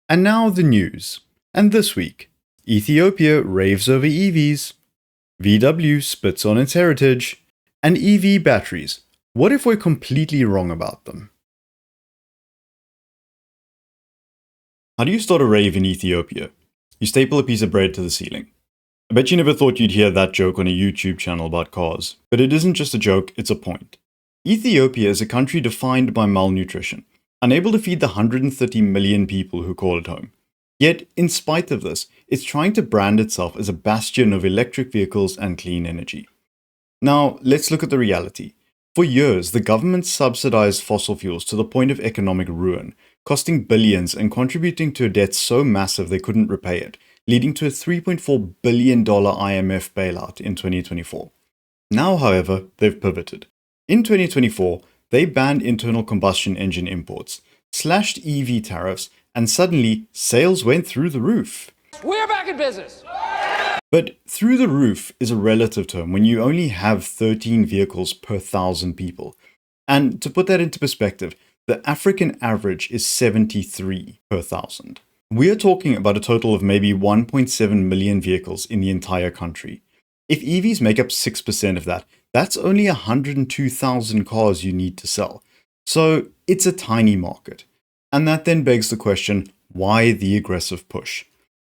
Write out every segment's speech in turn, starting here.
And now the news. And this week, Ethiopia raves over EVs, VW spits on its heritage, and EV batteries. What if we're completely wrong about them? How do you start a rave in Ethiopia? You staple a piece of bread to the ceiling. I bet you never thought you'd hear that joke on a YouTube channel about cars, but it isn't just a joke, it's a point. Ethiopia is a country defined by malnutrition, unable to feed the 130 million people who call it home. Yet, in spite of this, it's trying to brand itself as a bastion of electric vehicles and clean energy. Now, let's look at the reality. For years, the government subsidized fossil fuels to the point of economic ruin, costing billions and contributing to a debt so massive they couldn't repay it, leading to a $3.4 billion IMF bailout in 2024. Now, however, they've pivoted. In 2024, they banned internal combustion engine imports, slashed EV tariffs, and suddenly sales went through the roof. We're back in business! But through the roof is a relative term when you only have 13 vehicles per 1,000 people. And to put that into perspective, the African average is 73 per 1,000. We are talking about a total of maybe 1.7 million vehicles in the entire country. If EVs make up 6% of that, that's only 102,000 cars you need to sell. So it's a tiny market. And that then begs the question, why the aggressive push?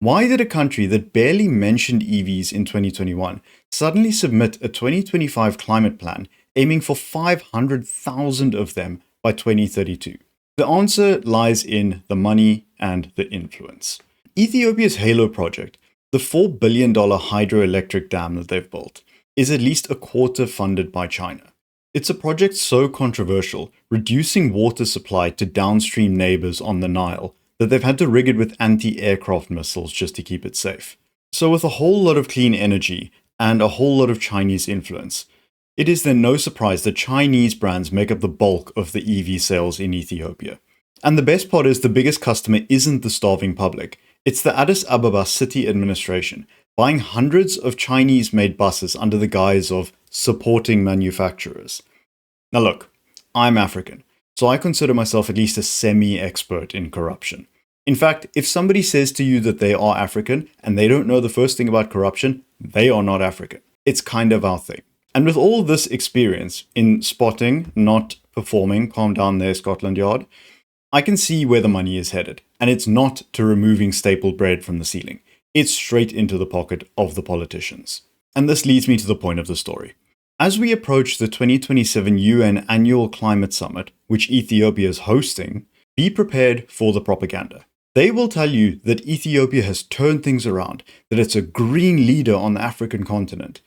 Why did a country that barely mentioned EVs in 2021 suddenly submit a 2025 climate plan aiming for 500,000 of them by 2032? The answer lies in the money and the influence. Ethiopia's Halo project, the $4 billion hydroelectric dam that they've built, is at least a quarter funded by China. It's a project so controversial, reducing water supply to downstream neighbors on the Nile, that they've had to rig it with anti-aircraft missiles just to keep it safe. So with a whole lot of clean energy and a whole lot of Chinese influence, it is then no surprise that Chinese brands make up the bulk of the EV sales in Ethiopia. And the best part is the biggest customer isn't the starving public, it's the Addis Ababa city administration, buying hundreds of Chinese-made buses under the guise of supporting manufacturers. Now look, I'm African, so I consider myself at least a semi-expert in corruption. In fact, if somebody says to you that they are African and they don't know the first thing about corruption, they are not African. It's kind of our thing. And with all this experience in spotting, not performing, calm down there, Scotland Yard, I can see where the money is headed. And it's not to removing stapled bread from the ceiling. It's straight into the pocket of the politicians. And this leads me to the point of the story. As we approach the 2027 UN Annual Climate Summit, which Ethiopia is hosting, be prepared for the propaganda. They will tell you that Ethiopia has turned things around, that it's a green leader on the African continent.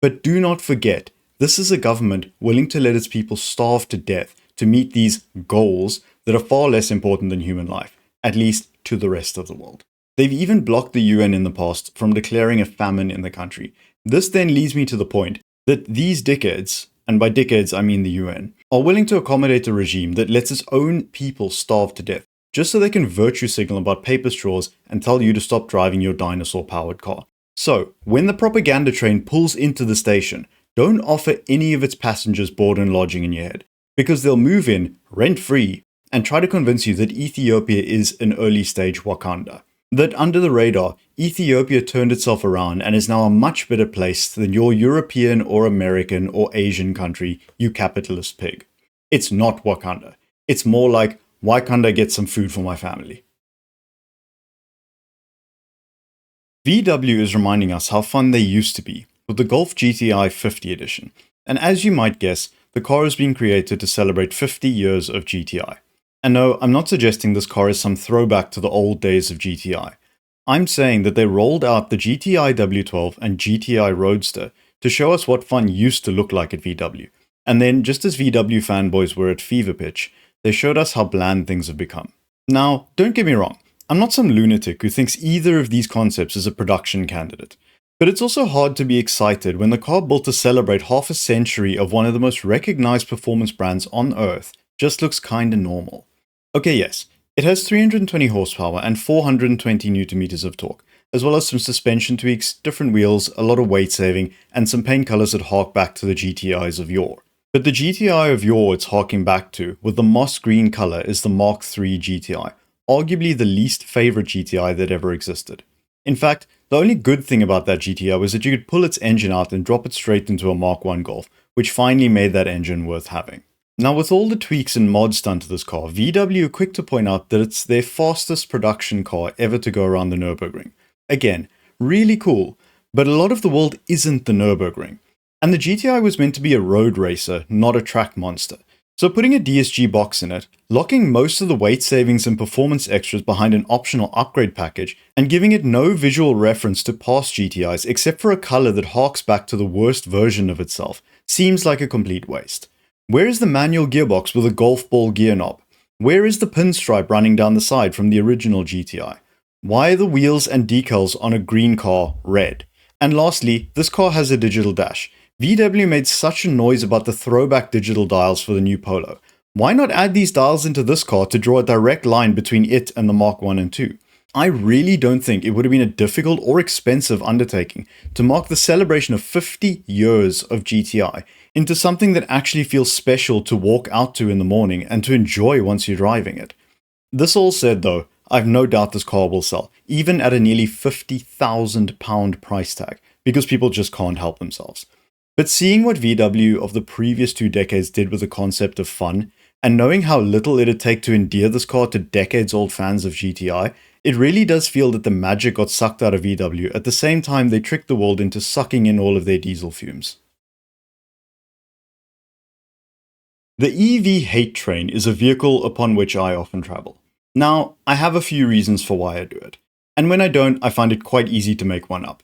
But do not forget, this is a government willing to let its people starve to death to meet these goals that are far less important than human life, at least to the rest of the world. They've even blocked the UN in the past from declaring a famine in the country. This then leads me to the point that these dickheads, and by dickheads I mean the UN, are willing to accommodate a regime that lets its own people starve to death, just so they can virtue signal about paper straws and tell you to stop driving your dinosaur-powered car. So, when the propaganda train pulls into the station, don't offer any of its passengers board and lodging in your head, because they'll move in, rent-free, and try to convince you that Ethiopia is an early-stage Wakanda. That under the radar, Ethiopia turned itself around and is now a much better place than your European or American or Asian country, you capitalist pig. It's not Wakanda. It's more like, why can't I get some food for my family? VW is reminding us how fun they used to be with the Golf GTI 50 Edition. And as you might guess, the car is being created to celebrate 50 years of GTI. And no, I'm not suggesting this car is some throwback to the old days of GTI. I'm saying that they rolled out the GTI W12 and GTI Roadster to show us what fun used to look like at VW. And then, just as VW fanboys were at fever pitch, they showed us how bland things have become. Now, don't get me wrong, I'm not some lunatic who thinks either of these concepts is a production candidate. But it's also hard to be excited when the car built to celebrate half a century of one of the most recognized performance brands on Earth just looks kinda normal. Okay, yes, it has 320 horsepower and 420 Nm of torque, as well as some suspension tweaks, different wheels, a lot of weight saving, and some paint colors that hark back to the GTIs of yore. But the GTI of yore it's harking back to, with the moss green color, is the Mark III GTI, arguably the least favorite GTI that ever existed. In fact, the only good thing about that GTI was that you could pull its engine out and drop it straight into a Mark I Golf, which finally made that engine worth having. Now, with all the tweaks and mods done to this car, VW are quick to point out that it's their fastest production car ever to go around the Nürburgring. Again, really cool, but a lot of the world isn't the Nürburgring. And the GTI was meant to be a road racer, not a track monster. So putting a DSG box in it, locking most of the weight savings and performance extras behind an optional upgrade package, and giving it no visual reference to past GTIs except for a color that harks back to the worst version of itself, seems like a complete waste. Where is the manual gearbox with a golf ball gear knob? Where is the pinstripe running down the side from the original GTI? Why are the wheels and decals on a green car red? And lastly, this car has a digital dash. VW made such a noise about the throwback digital dials for the new Polo. Why not add these dials into this car to draw a direct line between it and the Mark I and II? I really don't think it would have been a difficult or expensive undertaking to mark the celebration of 50 years of GTI into something that actually feels special to walk out to in the morning and to enjoy once you're driving it. This all said though, I've no doubt this car will sell, even at a nearly £50,000 price tag, because people just can't help themselves. But seeing what VW of the previous 2 decades did with the concept of fun, and knowing how little it'd take to endear this car to decades-old fans of GTI, it really does feel that the magic got sucked out of VW at the same time they tricked the world into sucking in all of their diesel fumes. The EV hate train is a vehicle upon which I often travel. Now, I have a few reasons for why I do it, and when I don't, I find it quite easy to make one up.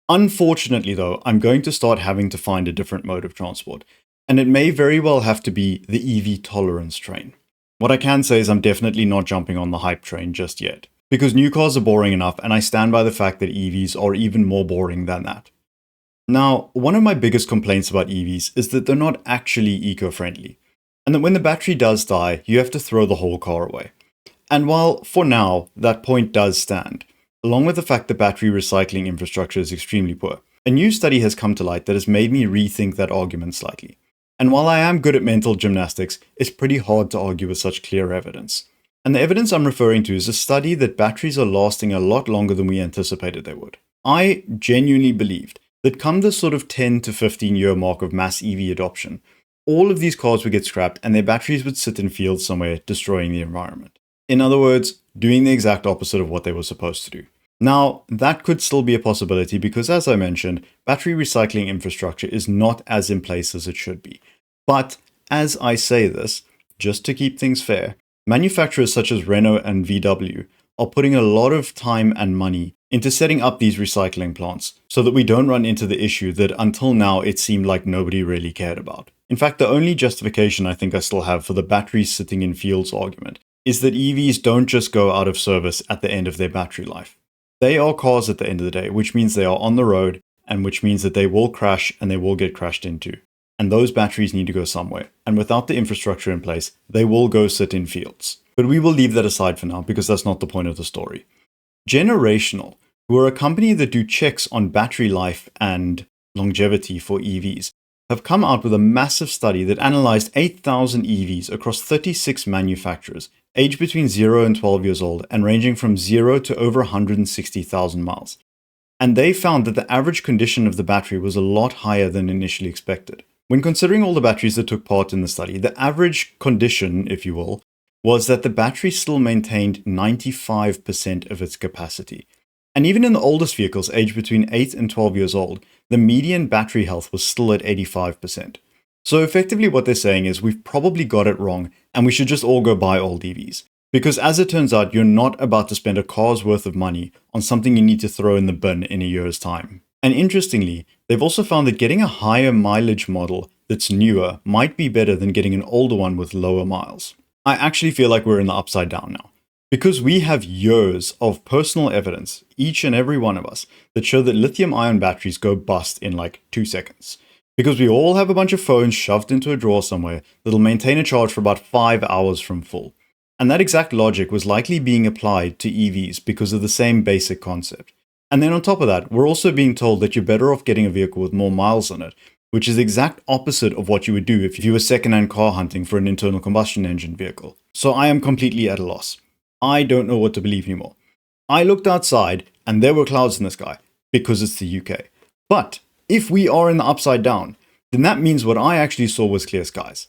Unfortunately though, I'm going to start having to find a different mode of transport, and it may very well have to be the EV tolerance train. What I can say is I'm definitely not jumping on the hype train just yet, because new cars are boring enough and I stand by the fact that EVs are even more boring than that. Now, one of my biggest complaints about EVs is that they're not actually eco-friendly, and that when the battery does die, you have to throw the whole car away. And while, for now, that point does stand, along with the fact that battery recycling infrastructure is extremely poor, a new study has come to light that has made me rethink that argument slightly. And while I am good at mental gymnastics, it's pretty hard to argue with such clear evidence. And the evidence I'm referring to is a study that batteries are lasting a lot longer than we anticipated they would. I genuinely believed that come the sort of 10 to 15 year mark of mass EV adoption, all of these cars would get scrapped and their batteries would sit in fields somewhere, destroying the environment. In other words, doing the exact opposite of what they were supposed to do. Now, that could still be a possibility because, as I mentioned, battery recycling infrastructure is not as in place as it should be. But, as I say this, just to keep things fair, manufacturers such as Renault and VW are putting a lot of time and money into setting up these recycling plants so that we don't run into the issue that until now it seemed like nobody really cared about. In fact, the only justification I think I still have for the batteries sitting in fields argument is that EVs don't just go out of service at the end of their battery life. They are cars at the end of the day, which means they are on the road, and which means that they will crash and they will get crashed into. And those batteries need to go somewhere, and without the infrastructure in place, they will go sit in fields. But we will leave that aside for now, because that's not the point of the story. Generational, who are a company that do checks on battery life and longevity for EVs, have come out with a massive study that analyzed 8,000 EVs across 36 manufacturers, aged between 0 and 12 years old and ranging from 0 to over 160,000 miles. And they found that the average condition of the battery was a lot higher than initially expected. When considering all the batteries that took part in the study, the average condition, if you will, was that the battery still maintained 95% of its capacity. And even in the oldest vehicles aged between 8 and 12 years old, the median battery health was still at 85%. So effectively what they're saying is we've probably got it wrong and we should just all go buy old EVs. Because as it turns out, you're not about to spend a car's worth of money on something you need to throw in the bin in a year's time. And interestingly, they've also found that getting a higher mileage model that's newer might be better than getting an older one with lower miles. I actually feel like we're in the upside down now. Because we have years of personal evidence, each and every one of us, that show that lithium-ion batteries go bust in like 2 seconds. Because we all have a bunch of phones shoved into a drawer somewhere that'll maintain a charge for about 5 hours from full. And that exact logic was likely being applied to EVs because of the same basic concept. And then on top of that, we're also being told that you're better off getting a vehicle with more miles on it, which is the exact opposite of what you would do if you were second-hand car hunting for an internal combustion engine vehicle. So I am completely at a loss. I don't know what to believe anymore. I looked outside and there were clouds in the sky because it's the UK. But if we are in the upside down, then that means what I actually saw was clear skies.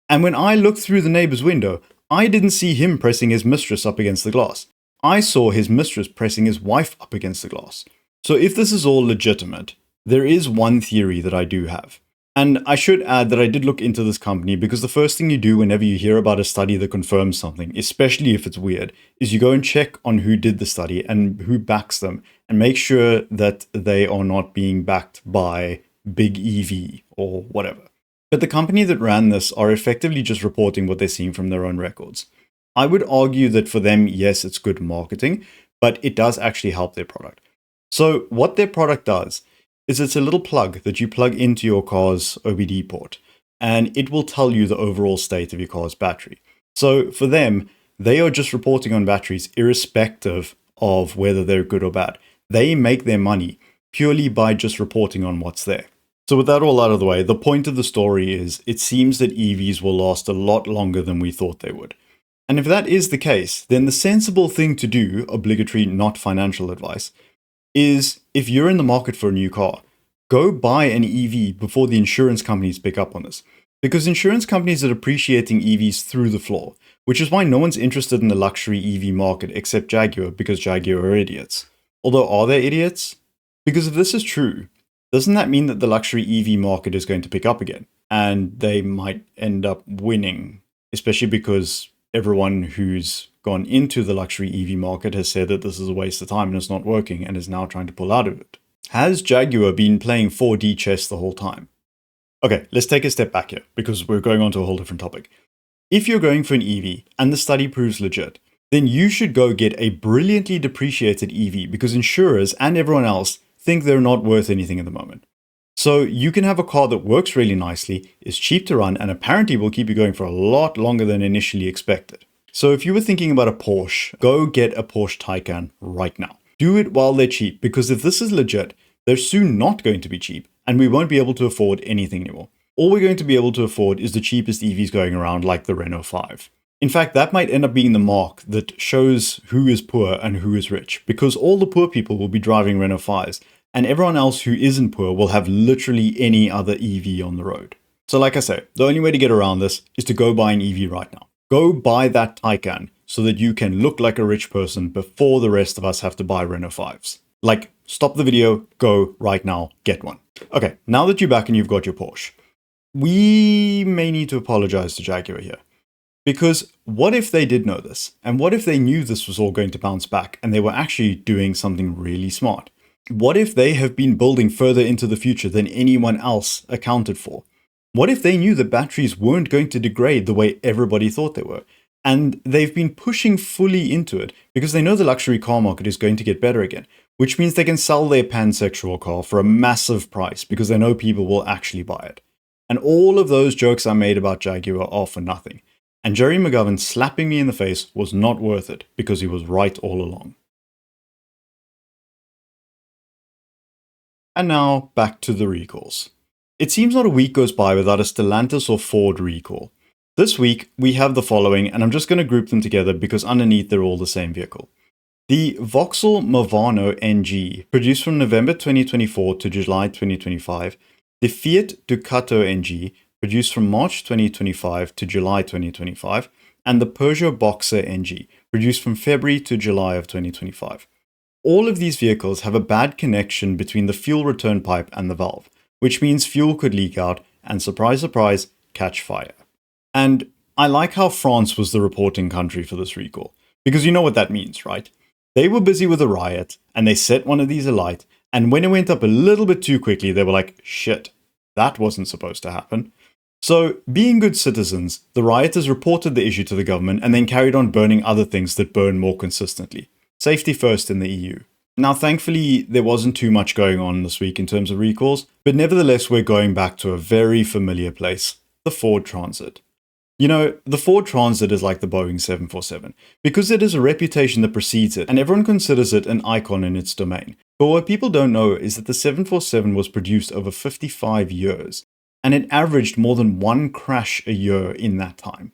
And when I looked through the neighbor's window, I didn't see him pressing his mistress up against the glass. I saw his mistress pressing his wife up against the glass. So if this is all legitimate, there is one theory that I do have. And I should add that I did look into this company because the first thing you do whenever you hear about a study that confirms something, especially if it's weird, is you go and check on who did the study and who backs them and make sure that they are not being backed by big EV or whatever. But the company that ran this are effectively just reporting what they're seeing from their own records. I would argue that for them, yes, it's good marketing, but it does actually help their product. So what their product does is it's a little plug that you plug into your car's OBD port, and it will tell you the overall state of your car's battery. So for them, they are just reporting on batteries irrespective of whether they're good or bad. They make their money purely by just reporting on what's there. So with that all out of the way, the point of the story is it seems that EVs will last a lot longer than we thought they would. And if that is the case, then the sensible thing to do, obligatory not financial advice, is if you're in the market for a new car, go buy an EV before the insurance companies pick up on this. Because insurance companies are depreciating EVs through the floor, which is why no one's interested in the luxury EV market except Jaguar, because Jaguar are idiots. Although, are they idiots? Because if this is true, doesn't that mean that the luxury EV market is going to pick up again? And they might end up winning, especially because everyone who's gone into the luxury EV market has said that this is a waste of time and it's not working and is now trying to pull out of it. Has Jaguar been playing 4D chess the whole time? Okay, let's take a step back here because we're going on to a whole different topic. If you're going for an EV and the study proves legit, then you should go get a brilliantly depreciated EV because insurers and everyone else think they're not worth anything at the moment. So you can have a car that works really nicely, is cheap to run, and apparently will keep you going for a lot longer than initially expected. So if you were thinking about a Porsche, go get a Porsche Taycan right now. Do it while they're cheap, because if this is legit, they're soon not going to be cheap, and we won't be able to afford anything anymore. All we're going to be able to afford is the cheapest EVs going around, like the Renault 5. In fact, that might end up being the mark that shows who is poor and who is rich, because all the poor people will be driving Renault 5s, and everyone else who isn't poor will have literally any other EV on the road. So like I say, the only way to get around this is to go buy an EV right now. Go buy that Taycan so that you can look like a rich person before the rest of us have to buy Renault 5s. Like, stop the video, go right now, get one. Okay, now that you're back and you've got your Porsche, we may need to apologize to Jaguar here. Because what if they did know this? And what if they knew this was all going to bounce back and they were actually doing something really smart? What if they have been building further into the future than anyone else accounted for? What if they knew that batteries weren't going to degrade the way everybody thought they were? And they've been pushing fully into it because they know the luxury car market is going to get better again, which means they can sell their pansexual car for a massive price because they know people will actually buy it. And all of those jokes I made about Jaguar are for nothing. And Jerry McGovern slapping me in the face was not worth it because he was right all along. And now, back to the recalls. It seems not a week goes by without a Stellantis or Ford recall. This week, we have the following, and I'm just going to group them together because underneath they're all the same vehicle. The Vauxhall Movano NG, produced from November 2024 to July 2025. The Fiat Ducato NG, produced from March 2025 to July 2025. And the Peugeot Boxer NG, produced from February to July of 2025. All of these vehicles have a bad connection between the fuel return pipe and the valve, which means fuel could leak out and, surprise, surprise, catch fire. And I like how France was the reporting country for this recall, because you know what that means, right? They were busy with a riot, and they set one of these alight, and when it went up a little bit too quickly, they were like, shit, that wasn't supposed to happen. So, being good citizens, the rioters reported the issue to the government and then carried on burning other things that burn more consistently. Safety first in the EU. Now, thankfully, there wasn't too much going on this week in terms of recalls, but nevertheless, we're going back to a very familiar place, the Ford Transit. You know, the Ford Transit is like the Boeing 747, because it has a reputation that precedes it, and everyone considers it an icon in its domain. But what people don't know is that the 747 was produced over 55 years, and it averaged more than one crash a year in that time.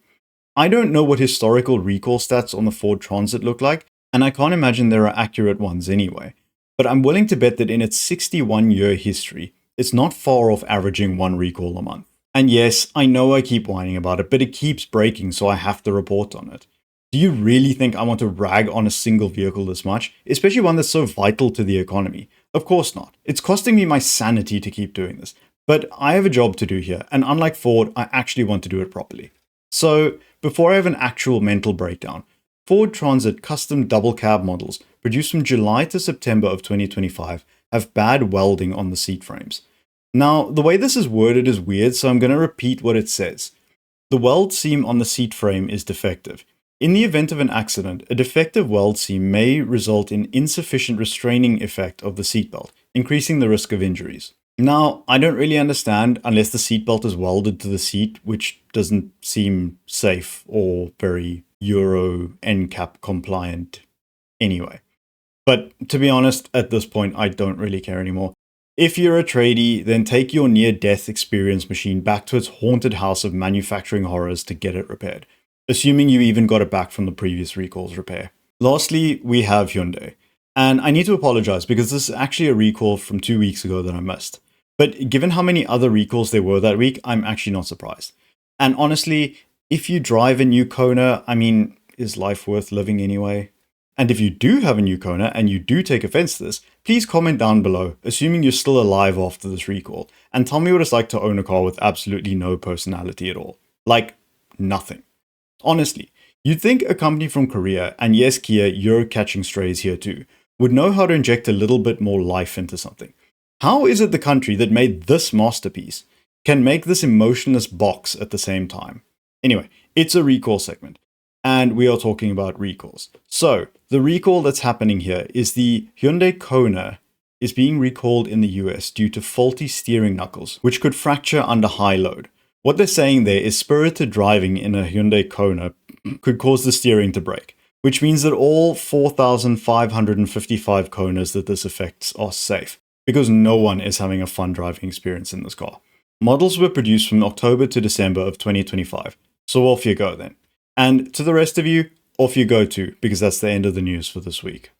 I don't know what historical recall stats on the Ford Transit look like, and I can't imagine there are accurate ones anyway. But I'm willing to bet that in its 61-year history, it's not far off averaging one recall a month. And yes, I know I keep whining about it, but it keeps breaking, so I have to report on it. Do you really think I want to rag on a single vehicle this much, especially one that's so vital to the economy? Of course not. It's costing me my sanity to keep doing this. But I have a job to do here, and unlike Ford, I actually want to do it properly. So, before I have an actual mental breakdown, Ford Transit custom double cab models produced from July to September of 2025 have bad welding on the seat frames. Now, the way this is worded is weird, so I'm going to repeat what it says. The weld seam on the seat frame is defective. In the event of an accident, a defective weld seam may result in insufficient restraining effect of the seatbelt, increasing the risk of injuries. Now, I don't really understand unless the seatbelt is welded to the seat, which doesn't seem safe or very Euro NCAP compliant anyway. But to be honest, at this point, I don't really care anymore. If you're a tradie, then take your near-death experience machine back to its haunted house of manufacturing horrors to get it repaired, assuming you even got it back from the previous recall's repair. Lastly, we have Hyundai. And I need to apologize because this is actually a recall from 2 weeks ago that I missed. But given how many other recalls there were that week, I'm actually not surprised. And honestly, if you drive a new Kona, I mean, is life worth living anyway? And if you do have a new Kona and you do take offense to this, please comment down below, assuming you're still alive after this recall, and tell me what it's like to own a car with absolutely no personality at all. Like, nothing. Honestly, you'd think a company from Korea, and yes Kia, you're catching strays here too, would know how to inject a little bit more life into something. How is it the country that made this masterpiece can make this emotionless box at the same time? Anyway, it's a recall segment, and we are talking about recalls. So, the recall that's happening here is the Hyundai Kona is being recalled in the US due to faulty steering knuckles, which could fracture under high load. What they're saying there is spirited driving in a Hyundai Kona could cause the steering to break, which means that all 4,555 Konas that this affects are safe, because no one is having a fun driving experience in this car. Models were produced from October to December of 2025, so off you go then. And to the rest of you, off you go too, because that's the end of the news for this week.